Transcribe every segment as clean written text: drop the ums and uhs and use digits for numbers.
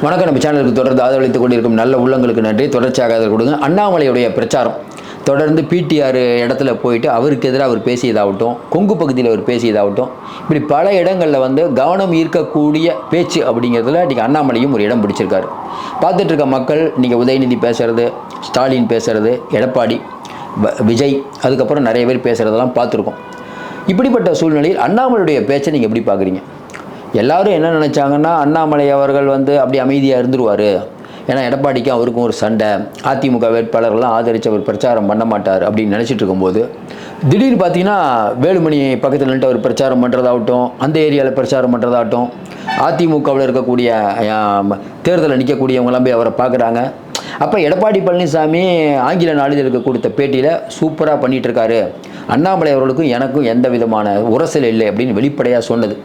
வணக்கம். நம்ம சேனலுக்கு தொடர்ந்து ஆதரவளித்துக் கொண்டிருக்கும் நல்ல உள்ளங்களுக்கு நன்றி. தொடர்ச்சியாக ஆதரவு கொடுங்க. அண்ணாமலையுடைய பிரச்சாரம் தொடர்ந்து பிடிஆர் இடத்துல போயிட்டு அவருக்கு எதிராக அவர் பேசியதாகட்டும், கொங்கு பகுதியில் அவர் பேசியதாகட்டும், இப்படி பல இடங்களில் கவனம் ஈர்க்கக்கூடிய பேச்சு அப்படிங்கிறதுல இன்றைக்கி அண்ணாமலையும் ஒரு இடம் பிடிச்சிருக்காரு. பார்த்துட்டு இருக்க மக்கள் இன்றைக்கி உதயநிதி பேசுகிறது, ஸ்டாலின் பேசுகிறது, எடப்பாடி, விஜய், அதுக்கப்புறம் நிறைய பேர் பேசுகிறதெல்லாம் பார்த்துருக்கோம். இப்படிப்பட்ட சூழ்நிலையில் அண்ணாமலையுடைய பேச்சை நீங்கள் எப்படி பார்க்குறீங்க? எல்லாரும் என்ன நினச்சாங்கன்னா, அண்ணாமலை அவர்கள் அப்படி அமைதியாக இருந்துருவார், ஏன்னா எடப்பாடிக்கும் அவருக்கும் ஒரு சண்டை, அதிமுக வேட்பாளர்கள்லாம் ஆதரித்து அவர் பிரச்சாரம் பண்ண மாட்டார் அப்படின்னு நினச்சிட்டு இருக்கும்போது, திடீர்னு பார்த்தீங்கன்னா வேலுமணி பக்கத்தில் நின்று அவர் பிரச்சாரம் பண்ணுறதாகட்டும், அந்த ஏரியாவில் பிரச்சாரம் பண்ணுறதாகட்டும், அதிமுகவில் இருக்கக்கூடிய தேர்தலில் நிற்கக்கூடியவங்களாம் போய் அவரை பார்க்குறாங்க. அப்போ எடப்பாடி பழனிசாமி ஆங்கில நாளிதழுக்கு கொடுத்த பேட்டியில் சூப்பராக பண்ணிகிட்ருக்காரு, அண்ணாமலை அவர்களுக்கும் எனக்கும் எந்த விதமான உரசல் இல்லை அப்படின்னு வெளிப்படையாக சொன்னது.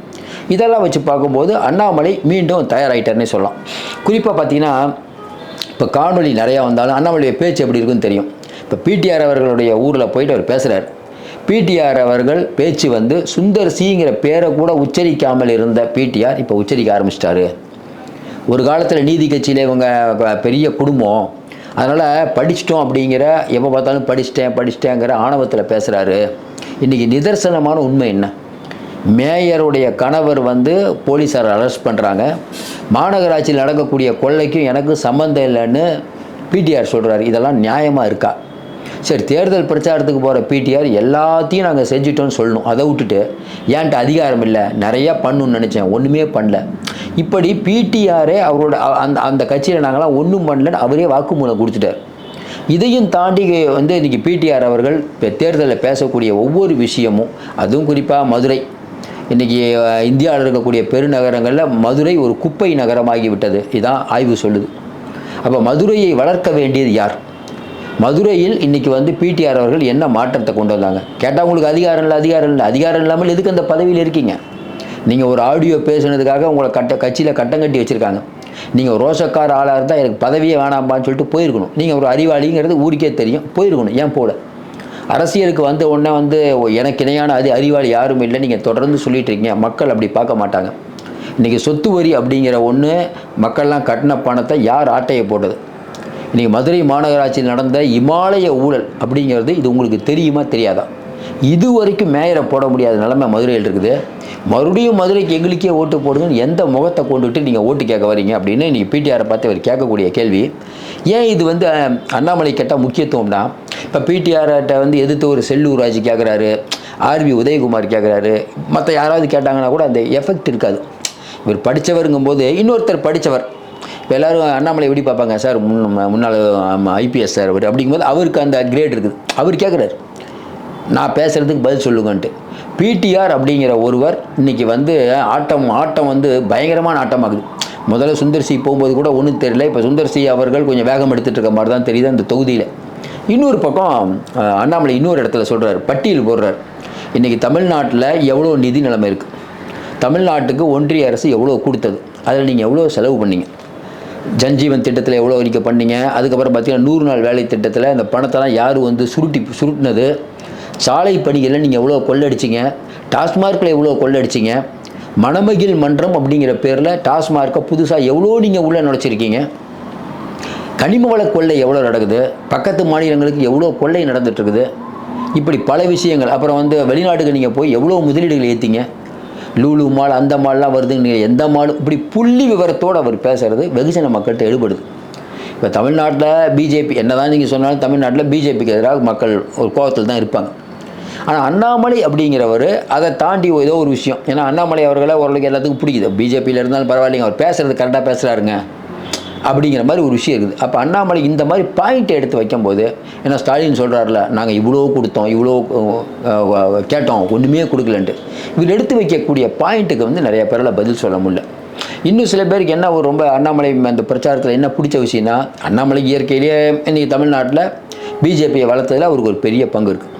இதெல்லாம் வச்சு பார்க்கும்போது அண்ணாமலை மீண்டும் தயாராகிட்டார்னே சொல்லலாம். குறிப்பாக பார்த்தீங்கன்னா, இப்போ காணொலி நிறையா வந்தாலும் அண்ணாமலைய பேச்சு எப்படி இருக்குன்னு தெரியும். இப்போ பிடிஆர் அவர்களுடைய ஊரில் போயிட்டு அவர் பேசுகிறார். பிடிஆர் அவர்கள் பேச்சு சுந்தர் சிங்கிற பேரை கூட உச்சரிக்காமல் இருந்த பிடிஆர் இப்போ உச்சரிக்க ஆரம்பிச்சிட்டாரு. ஒரு காலத்தில் நீதி கட்சியில் இவங்க பெரிய குடும்பம், அதனால் படிச்சிட்டோம் அப்படிங்கிற, எப்போ பார்த்தாலும் படிச்சிட்டேங்கிற ஆணவத்தில் பேசுகிறாரு. இன்றைக்கி நிதர்சனமான உண்மை என்ன? மேயருடைய கணவர் போலீஸார் அரெஸ்ட் பண்ணுறாங்க. மாநகராட்சியில் நடக்கக்கூடிய கொள்ளைக்கும் எனக்கும் சம்மந்தம் இல்லைன்னு பிடிஆர் சொல்கிறார். இதெல்லாம் நியாயமாக இருக்கா? சரி, தேர்தல் பிரச்சாரத்துக்கு போகிற பிடிஆர் எல்லாத்தையும் நாங்கள் செஞ்சிட்டோன்னு சொல்லணும். அதை விட்டுட்டு ஏன்ட்டு அதிகாரம் இல்லை, நிறையா பண்ணணும்னு நினச்சேன், ஒன்றுமே பண்ணல. இப்படி பிடிஆரே அவரோட அந்த கட்சியில் நாங்களாம் ஒன்றும் பண்ணலன்னு அவரே வாக்குமூலம் கொடுத்துட்டார். இதையும் தாண்டி இன்றைக்கி பிடிஆர் அவர்கள் தேர்தலில் பேசக்கூடிய ஒவ்வொரு விஷயமும், அதுவும் குறிப்பாக மதுரை, இன்றைக்கி இந்தியாவில் இருக்கக்கூடிய பெருநகரங்களில் மதுரை ஒரு குப்பை நகரமாகிவிட்டது, இதான் ஆய்வு சொல்லுது. அப்போ மதுரையை வளர்க்க வேண்டியது யார்? மதுரையில் இன்றைக்கி பிடிஆர் அவர்கள் என்ன மாற்றத்தை கொண்டு வந்தாங்க? கேட்டால் உங்களுக்கு அதிகாரம் இல்லாமல் எதுக்கு அந்த பதவியில் இருக்கீங்க? நீங்கள் ஒரு ஆடியோ பேசுனதுக்காக உங்களை கட்சியில் கட்டம் கட்டி வச்சுருக்காங்க. நீங்கள் ரோஷக்கார ஆளாக இருந்தால் எனக்கு பதவியே வேணாம்பான்னு சொல்லிட்டு போயிருக்கணும். நீங்கள் ஒரு அறிவாளிங்கிறது ஊருக்கே தெரியும், போயிருக்கணும். ஏன் போல? அரசியலுக்கு உடனே எனக்கு இணையான அறிவாளி யாரும் இல்லை நீங்கள் தொடர்ந்து சொல்லிட்டு இருக்கீங்க. மக்கள் அப்படி பார்க்க மாட்டாங்க. இன்றைக்கி சொத்து வரி அப்படிங்கிற ஒன்று, மக்கள்லாம் கட்டின பணத்தை யார் ஆட்டையை போட்டது? இன்றைக்கி மதுரை மாநகராட்சியில் நடந்த இமாலய ஊழல் அப்படிங்கிறது இது உங்களுக்கு தெரியுமா தெரியாதா? இது வரைக்கும் மேயரை போட முடியாத நிலைமை மதுரையில் இருக்குது. மறுபடியும் மதுரைக்கு எங்களுக்கே ஓட்டு போடுங்கன்னு எந்த முகத்தை கொண்டுட்டு நீங்கள் ஓட்டு கேட்க வரீங்க அப்படின்னு இன்றைக்கி பிடிஆரை பார்த்து அவர் கேட்கக்கூடிய கேள்வி. ஏன் இது அண்ணாமலை கேட்டால் முக்கியத்துவம்னா, இப்போ பிடிஆர்கிட்ட எதிர்த்து ஒரு செல்லூர் ராஜ் கேட்குறாரு, ஆர்வி உதயகுமார் கேட்குறாரு, மற்ற யாராவது கேட்டாங்கன்னா கூட அந்த எஃபெக்ட் இருக்காது. இவர் படித்தவருங்கும்போது இன்னொருத்தர் படித்தவர், இப்போ எல்லோரும் அண்ணாமலை எப்படி பார்ப்பாங்க? சார் முன்னாள் ஐபிஎஸ் சார் அவர் அப்படிங்கும்போது அவருக்கு அந்த கிரேட் இருக்குது. அவர் கேட்குறாரு, நான் பேசுகிறதுக்கு பதில் சொல்லுங்கன்ட்டு. பிடிஆர் அப்படிங்கிற ஒருவர் இன்றைக்கி ஆட்டம் பயங்கரமான ஆட்டமாகுது. முதல்ல சுந்தர்சி போகும்போது கூட ஒன்றும் தெரியல. இப்போ சுந்தர்சி அவர்கள் கொஞ்சம் வேகம் எடுத்துகிட்டு இருக்க மாதிரி தான் தெரியுது அந்த தொகுதியில். இன்னொரு பக்கம் அண்ணாமலை இன்னொரு இடத்துல சொல்கிறார், பட்டியல் போடுறார். இன்றைக்கி தமிழ்நாட்டில் எவ்வளோ நிதி நிலைமை இருக்குது, தமிழ்நாட்டுக்கு ஒன்றிய அரசு எவ்வளோ கொடுத்தது, அதில் நீங்கள் எவ்வளோ செலவு பண்ணீங்க, ஜன்ஜீவன் திட்டத்தில் எவ்வளோ அறிக்கை பண்ணீங்க, அதுக்கப்புறம் பார்த்திங்கன்னா 100 நாள் வேலை திட்டத்தில் இந்த பணத்தெல்லாம் யார் சுருட்டினது, சாலை பணிகளில் நீங்கள் எவ்வளோ கொள்ளடிச்சிங்க, டாஸ்மார்க்கில் எவ்வளோ கொள்ளடிச்சிங்க, மணமகிழ் மன்றம் அப்படிங்கிற பேரில் டாஸ்மார்க்கை புதுசாக எவ்வளோ நீங்கள் உள்ளே நுழைச்சிருக்கீங்க, கனிம வள கொள்ளை எவ்வளோ நடக்குது, பக்கத்து மாநிலங்களுக்கு எவ்வளோ கொள்ளை நடந்துகிட்ருக்குது, இப்படி பல விஷயங்கள். அப்புறம் வெளிநாட்டுக்கு நீங்கள் போய் எவ்வளோ முதலீடுகள் ஏற்றிங்க, லூலு மால் அந்த மால்லாம் வருதுங்க, நீங்கள் எந்த மாலும், இப்படி புள்ளி விவரத்தோடு அவர் பேசுகிறது வெகுஜன மக்கள்கிட்ட எடுபடுது. இப்போ தமிழ்நாட்டில் பிஜேபி என்ன தான் நீங்கள் சொன்னாலும் தமிழ்நாட்டில் பிஜேபிக்கு எதிராக மக்கள் ஒரு கோபத்தில் தான் இருப்பாங்க. ஆனால் அண்ணாமலை அப்படிங்கிறவர் அதை தாண்டி ஏதோ ஒரு விஷயம், ஏன்னா அண்ணாமலை அவர்களை ஓரளவுக்கு எல்லாத்துக்கும் பிடிக்குது, பிஜேபியில் இருந்தாலும் பரவாயில்லைங்க, அவர் பேசுகிறது கரெக்டாக பேசுகிறாருங்க அப்படிங்கிற மாதிரி ஒரு விஷயம் இருக்குது. அப்போ அண்ணாமலை இந்த மாதிரி பாயிண்ட்டை எடுத்து வைக்கும்போது, ஏன்னா ஸ்டாலின் சொல்கிறார்ல, நாங்கள் இவ்வளோ கொடுத்தோம், இவ்வளோ கேட்டோம், ஒன்றுமே கொடுக்கலன்ட்டு, இவர் எடுத்து வைக்கக்கூடிய பாயிண்ட்டுக்கு நிறைய பேரால் பதில் சொல்ல முடியல. இன்னும் சில பேருக்கு என்ன ஒரு ரொம்ப அண்ணாமலை அந்த பிரச்சாரத்தில் என்ன பிடிச்ச விஷயம்னா, அண்ணாமலை இயற்கையிலேயே இன்றைக்கி தமிழ்நாட்டில் பிஜேபியை வளர்த்ததில் அவருக்கு ஒரு பெரிய பங்கு இருக்குது.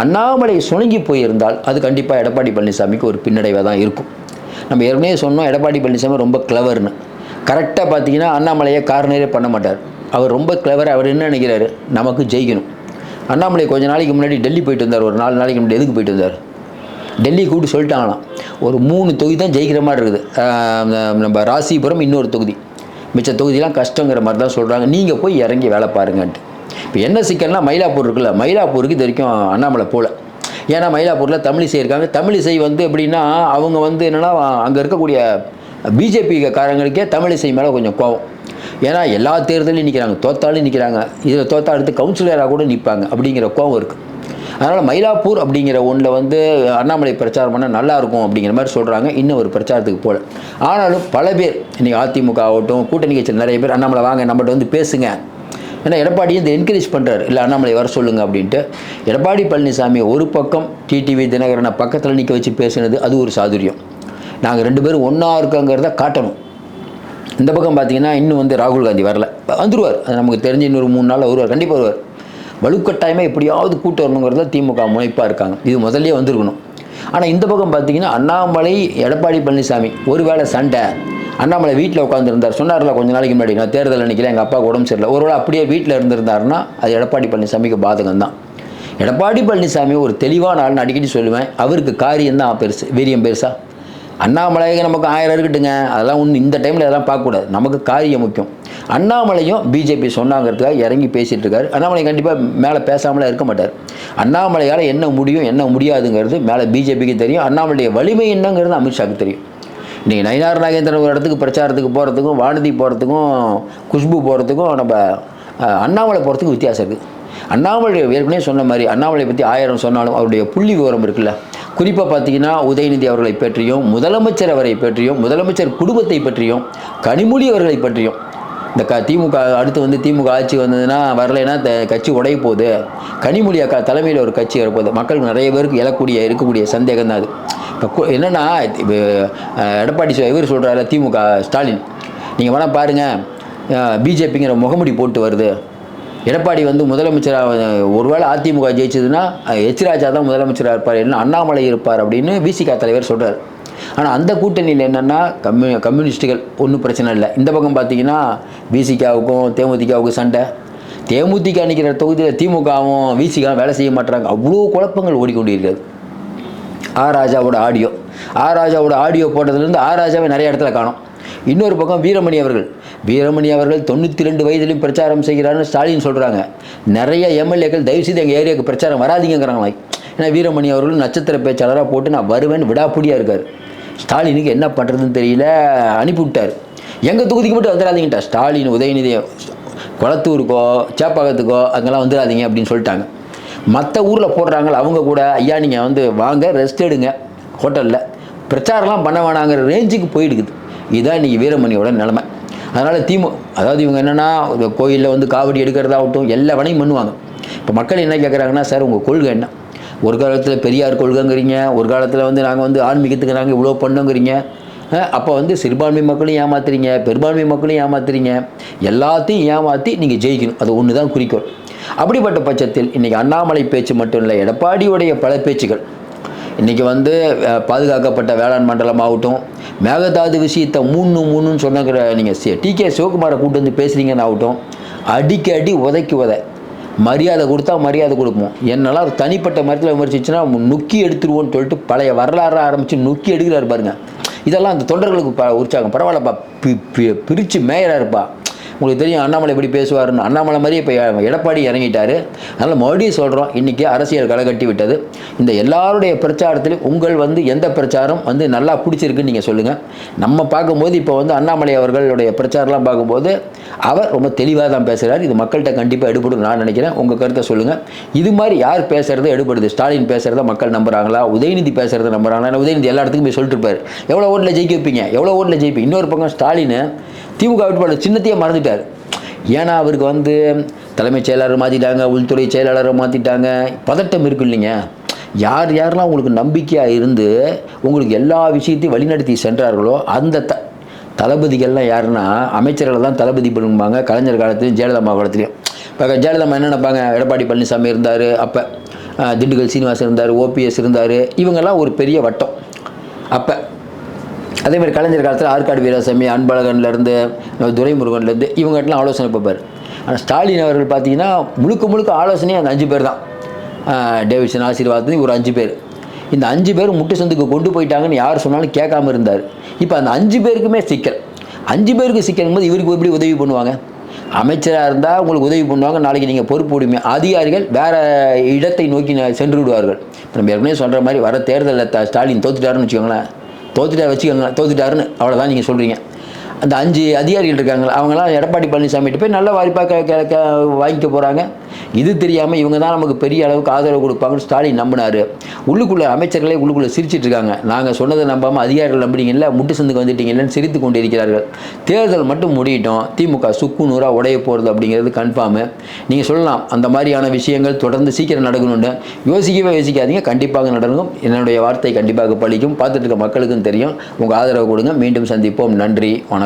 அண்ணாமலை சுணங்கி போயிருந்தால் அது கண்டிப்பாக எடப்பாடி பழனிசாமிக்கு ஒரு பின்னடைவாக தான் இருக்கும். நம்ம ஏற்கனவே சொன்னோம், எடப்பாடி பழனிசாமி ரொம்ப கிளவர்னு. கரெக்டாக பார்த்தீங்கன்னா அண்ணாமலையை கார்னரே பண்ண மாட்டார். அவர் ரொம்ப கிளவர். அவர் என்ன நினைக்கிறாரு, நமக்கு ஜெயிக்கணும். அண்ணாமலை கொஞ்சம் நாளைக்கு முன்னாடி டெல்லி போயிட்டு வந்தார், ஒரு 4 நாளைக்கு முன்னாடி. எதுக்கு போயிட்டு வந்தார்? டெல்லி கூப்பிட்டு சொல்லிட்டாங்களாம், ஒரு 3 தொகுதி தான் ஜெயிக்கிற மாதிரி இருக்குது. நம்ம ராசிபுரம் இன்னொரு தொகுதி, மிச்ச தொகுதியெலாம் கஷ்டங்கிற மாதிரி தான் சொல்கிறாங்க. நீங்கள் போய் இறங்கி வேலை பாருங்கன்ட்டு. இப்போ என்ன சிக்கல்னா மயிலாப்பூர் இருக்குல்ல, மயிலாப்பூருக்கு இது வரைக்கும் அண்ணாமலை போகல. ஏன்னா மயிலாப்பூரில் தமிழிசை இருக்காங்க. தமிழிசை வந்து எப்படின்னா அவங்க வந்து என்னென்னா அங்கே இருக்கக்கூடிய பிஜேபி காரங்களுக்கே தமிழிசை மேலே கொஞ்சம் கோவம். ஏன்னா எல்லா தேர்தலையும் நிற்கிறாங்க, தோத்தாலும் நிற்கிறாங்க, இதில் தோத்தா அடுத்து கவுன்சிலராக கூட நிற்பாங்க அப்படிங்கிற கோவம் இருக்குது. அதனால் மயிலாப்பூர் அப்படிங்கிற ஒன்றில் வந்து அண்ணாமலை பிரச்சாரம் பண்ணால் நல்லாயிருக்கும் அப்படிங்கிற மாதிரி சொல்கிறாங்க. இன்னும் ஒரு பிரச்சாரத்துக்கு போகல. ஆனாலும் பல பேர் இன்றைக்கி அதிமுக ஆகட்டும், கூட்டணி கட்சியில் நிறைய பேர் அண்ணாமலை வாங்க நம்மகிட்ட வந்து பேசுங்க, ஏன்னா எடப்பாடியும் இந்த என்கரேஜ் பண்ணுறாரு, இல்லை அண்ணாமலை வர சொல்லுங்க அப்படின்ட்டு. எடப்பாடி பழனிசாமி ஒரு பக்கம் டிடிவி தினகரனை பக்கத்தில் நிற்க வச்சு பேசுனது அது ஒரு சாதுரியம். நாங்கள் 2 பேரும் ஒன்றா இருக்கோங்கிறத காட்டணும். இந்த பக்கம் பார்த்தீங்கன்னா இன்னும் வந்து ராகுல் காந்தி வரல, வந்துடுவார், அது நமக்கு தெரிஞ்சு இன்னொரு 3 நாளில் வருவார், கண்டிப்பாக வருவார். வலுக்கட்டாயமாக எப்படியாவது கூட்டு வரணுங்கிறத திமுக முனைப்பாக இருக்காங்க. இது முதல்லே வந்திருக்கணும். ஆனால் இந்த பக்கம் பார்த்தீங்கன்னா அண்ணாமலை எடப்பாடி பழனிசாமி ஒருவேளை சண்டை, அண்ணாமலை வீட்டில் உட்காந்துருந்தார் சொன்னார்ல கொஞ்ச நாளைக்கு முன்னாடி, நான் தேர்தல் அன்றைக்கில எங்கள் அப்பா உடம்பு சரியில்லை, ஒருவேளை அப்படியே வீட்டில் இருந்திருந்தாருன்னா அது எடப்பாடி பழனிசாமிக்கு பாதகம் தான். எடப்பாடி பழனிசாமி ஒரு தெளிவான ஆள்னு அடிக்கடி சொல்லுவேன். அவருக்கு காரியம் தான் பெருசு, வீரியம் பெருசா. அண்ணாமலைக்கு நமக்கு 1000 இருக்கட்டுங்க, அதெல்லாம் ஒன்று இந்த டைமில் அதெல்லாம் பார்க்கக்கூடாது, நமக்கு காரியம் முக்கியம். அண்ணாமலையும் பிஜேபி சொன்னாங்கிறதுக்காக இறங்கி பேசிகிட்டு இருக்காரு. அண்ணாமலை கண்டிப்பாக மேலே பேசாமலாம் இருக்க மாட்டார். அண்ணாமலையால் என்ன முடியும் என்ன முடியாதுங்கிறது மேலே பிஜேபிக்கு தெரியும். அண்ணாமலைய வலிமை என்னங்கிறது அமித்ஷாவுக்கு தெரியும். இன்றைக்கி நயினார் நாகேந்திரன் ஒரு இடத்துக்கு பிரச்சாரத்துக்கு போகிறதுக்கும், வானதி போகிறதுக்கும், குஷ்பு போகிறதுக்கும், நம்ம அண்ணாமலை போகிறதுக்கு வித்தியாசம் இருக்குது. அண்ணாமலை ஏற்கனவே சொன்ன மாதிரி அண்ணாமலை பற்றி 1000 சொன்னாலும் அவருடைய புள்ளி விவரம் இருக்குல்ல. குறிப்பாக பார்த்தீங்கன்னா உதயநிதி அவர்களை பற்றியும், முதலமைச்சர் அவரை பற்றியும், முதலமைச்சர் குடும்பத்தை பற்றியும், கனிமொழி அவர்களை பற்றியும், இந்த திமுக அடுத்து வந்து திமுக ஆட்சி வந்ததுன்னா வரலைன்னா கட்சி உடைய போகுது, கனிமொழி அக்கா தலைமையில் ஒரு கட்சி வரப்போகுது, மக்களுக்கு நிறைய பேருக்கு இருக்கக்கூடிய சந்தேகம் தான் அது. இப்போ என்னென்னா எடப்பாடி இவர் சொல்கிறாரு திமுக ஸ்டாலின், நீங்கள் வேணால் பாருங்கள் பிஜேபிங்கிற முகமுடி போட்டு வருது, எடப்பாடி வந்து முதலமைச்சராக ஒருவேளை அதிமுக ஜெயிச்சதுன்னா எச் ராஜா தான் முதலமைச்சராக இருப்பார், என்ன அண்ணாமலை இருப்பார் அப்படின்னு விசிகா தலைவர் சொல்கிறார். ஆனால் அந்த கூட்டணியில் என்னென்னா கம்யூனிஸ்ட்டுகள் ஒன்றும் பிரச்சனை இல்லை. இந்த பக்கம் பார்த்தீங்கன்னா விசிகாவுக்கும் தேமுதிகவுக்கும் சண்டை. தேமுதிக நிற்கிற தொகுதியில் திமுகவும் விசிகாவும் வேலை செய்ய மாட்டுறாங்க. அவ்வளோ குழப்பங்கள் ஓடிக்கொண்டிருக்கிறது. ராஜாவோட ஆடியோ போட்டதுலேருந்து ராஜாவை நிறைய இடத்துல காணும். இன்னொரு பக்கம் வீரமணி அவர்கள் 92 வயதிலையும் பிரச்சாரம் செய்கிறாருன்னு ஸ்டாலின் சொல்கிறாங்க. நிறைய எம்எல்ஏக்கள் தயவுசெய்து எங்கள் ஏரியாவுக்கு பிரச்சாரம் வராதிங்கிறாங்களா. ஏன்னா வீரமணி அவர்கள் நட்சத்திர பேச்சாளராக போட்டு நான் வருவேன்னு விடாப்பிடியாக இருக்கார். ஸ்டாலினுக்கு என்ன பண்ணுறதுன்னு தெரியல, அனுப்பிவிட்டார். எங்கள் தொகுதிக்கு மட்டும் வந்துடாதீங்கட்டா ஸ்டாலின். உதயநிதி குளத்தூருக்கோ சேப்பாக்கத்துக்கோ அங்கெல்லாம் வந்துடாதீங்க அப்படின்னு சொல்லிட்டாங்க. மற்ற ஊரில் போடுறாங்கள அவங்க கூட ஐயா நீங்கள் வந்து வாங்க ரெஸ்ட் எடுங்க ஹோட்டலில், பிரச்சாரம்லாம் பண்ண வேணாங்கிற ரேஞ்சுக்கு போயிடுக்குது. இதுதான் இன்றைக்கி வீரமணியோட நிலைமை. அதனால் அதாவது இவங்க என்னென்னா கோயிலில் வந்து காவடி எடுக்கிறதாகட்டும் எல்லா வேலையும் பண்ணுவாங்க. இப்போ மக்கள் என்ன கேட்குறாங்கன்னா, சார் உங்கள் கொள்கை என்ன? ஒரு காலத்தில் பெரியார் கொள்கைங்கிறீங்க, ஒரு காலத்தில் வந்து நாங்கள் வந்து ஆன்மீகத்துக்கு நாங்கள் இவ்வளோ பண்ணோங்கிறீங்க. அப்போ வந்து சிறுபான்மை மக்களையும் ஏமாத்துறீங்க, பெரும்பான்மை மக்களையும் ஏமாத்துறீங்க, எல்லாத்தையும் ஏமாற்றி நீங்கள் ஜெயிக்கணும், அது ஒன்று தான் குறிக்கோள். அப்படிப்பட்ட பட்சத்தில் இன்றைக்கி அண்ணாமலை பேச்சு மட்டும் இல்லை, எடப்பாடியுடைய பல பேச்சுகள் இன்றைக்கி வந்து பாதுகாக்கப்பட்ட வேளாண் மண்டலம் ஆகட்டும், மேகதாது விஷயத்தை 3 சொன்னங்கிற நீங்கள் டிகே சிவகுமாரை கூட்டு வந்து பேசுகிறீங்கன்னு ஆகட்டும், அடிக்கடி உதை மரியாதை கொடுத்தா மரியாதை கொடுப்போம். என்னெல்லாம் தனிப்பட்ட மரத்தில் விமர்சிச்சுன்னா நொக்கி எடுத்துருவோன்னு சொல்லிட்டு பழைய வரலாறு ஆரம்பித்து நொக்கி எடுக்கிறாரு பாருங்க. இதெல்லாம் அந்த தொண்டர்களுக்கு உற்சாகம். பரவாயில்லப்பா, பிரித்து மேயராக இருப்பா. உங்களுக்கு தெரியும் அண்ணாமலை எப்படி பேசுவாருன்னு. அண்ணாமலை மாதிரி இப்போ எடப்பாடி இறங்கிட்டார். அதனால் மறுபடியும் சொல்கிறோம், இன்றைக்கி அரசியல் களை கட்டி விட்டது. இந்த எல்லாருடைய பிரச்சாரத்திலும் உங்கள் வந்து எந்த பிரச்சாரம் வந்து நல்லா பிடிச்சிருக்குன்னு நீங்கள் சொல்லுங்கள். நம்ம பார்க்கும்போது இப்போ வந்து அண்ணாமலை அவர்களுடைய பிரச்சாரம்லாம் பார்க்கும்போது அவர் ரொம்ப தெளிவாக தான் பேசுகிறார். இது மக்கள்கிட்ட கண்டிப்பாக எடுபடும் நான் நினைக்கிறேன். உங்கள் கருத்தை சொல்லுங்கள். இது மாதிரி யார் பேசுகிறத எடுபடுது? ஸ்டாலின் பேசுகிறத மக்கள் நம்புகிறாங்களா? உதயநிதி பேசுகிறத நம்புகிறாங்களா? ஏன்னா உதயநிதி எல்லா இடத்துக்கும் போய் சொல்லிட்டு இருப்பார், எவ்வளோ ஓட்டில் ஜெயிக்க வைப்பீங்க, எவ்வளோ ஓட்டில் ஜெயிப்பீங்க. இன்னொரு பக்கம் ஸ்டாலின் திமுக வேட்பாளர் சின்னத்தையே மறந்துட்டார். ஏன்னா அவருக்கு வந்து தலைமைச் செயலாளர் மாற்றிட்டாங்க, உள்துறை செயலாளரை மாற்றிட்டாங்க, பதட்டம் இருக்கு இல்லைங்க. யாரெல்லாம் உங்களுக்கு நம்பிக்கையாக இருந்து உங்களுக்கு எல்லா விஷயத்தையும் வழிநடத்தி சென்றார்களோ அந்த தளபதிகள்லாம் யாருன்னா அமைச்சர்களை தான் தளபதி பண்ணுவாங்க. கலைஞர் காலத்துலையும் ஜெயலலிதா காலத்துலையும். இப்போ ஜெயலலிதா என்ன நினைப்பாங்க, எடப்பாடி பழனிசாமி இருந்தார், அப்போ திண்டுக்கல் சீனிவாசன் இருந்தார், ஓபிஎஸ் இருந்தார், இவங்கெல்லாம் ஒரு பெரிய வட்டம். அப்போ அதேமாதிரி கலைஞர் காலத்தில் ஆற்காடு வீராசாமி, அன்பழகன்லேருந்து துரைமுருகன்லேருந்து இவங்ககிட்டலாம் ஆலோசனை பார்ப்பார். ஆனால் ஸ்டாலின் அவர்கள் பார்த்தீங்கன்னா முழுக்க ஆலோசனையே அந்த 5 பேர் தான். டேவிட்சன் ஆசீர்வாதத்துக்கு ஒரு 5 பேர். இந்த 5 பேர் முட்டு சந்துக்கு கொண்டு போயிட்டாங்கன்னு யார் சொன்னாலும் கேட்காம இருந்தார். இப்போ அந்த 5 பேருக்குமே சிக்கல். 5 பேருக்கு சிக்கலும் போது இவருக்கு எப்படி உதவி பண்ணுவாங்க? அமைச்சராக இருந்தால் உங்களுக்கு உதவி பண்ணுவாங்க, நாளைக்கு நீங்கள் பொறுப்பு உரிமை அதிகாரிகள் வேறு இடத்தை நோக்கி சென்று விடுவார்கள். இப்போ நம்ம ஏற்கனவே சொல்கிற மாதிரி வர தேர்தலில் ஸ்டாலின் தோத்துட்டாருன்னு வச்சுக்கோங்களேன், தோத்துட்டாருன்னு அவ்வளோதான் நீங்கள் சொல்கிறீங்க. அந்த 5 அதிகாரிகள் இருக்காங்க, அவங்களாம் எடப்பாடி பழனிசாமிகிட்ட போய் நல்ல வாய்ப்பாக வாங்கிக்க போகிறாங்க. இது தெரியாமல் இவங்க தான் நமக்கு பெரிய அளவுக்கு ஆதரவு கொடுப்பாங்கன்னு ஸ்டாலின் நம்பினார். உள்ளுக்குள்ளே அமைச்சர்களே உள்ளுக்குள்ளே சிரிச்சிட்டு இருக்காங்க. நாங்கள் சொன்னதை நம்பாமல் அதிகாரிகள் நம்பினீங்கல்ல, முட்டு சந்துக்கு வந்துட்டீங்கன்னு சிரித்து கொண்டு இருக்கிறார்கள். தேர்தல் மட்டும் முடியட்டும், திமுக சுக்கு நூறாக உடைய போகிறது அப்படிங்கிறது கன்ஃபார்மு. நீங்கள் சொல்லலாம் அந்த மாதிரியான விஷயங்கள் தொடர்ந்து சீக்கிரம் நடக்கணும்னு. யோசிக்காதீங்க, கண்டிப்பாக நடக்கும். என்னுடைய வார்த்தை கண்டிப்பாக பலிக்கும். பார்த்துட்டு இருக்க மக்களுக்கும் தெரியும். உங்கள் ஆதரவு கொடுங்க. மீண்டும் சந்திப்போம். நன்றி, வணக்கம்.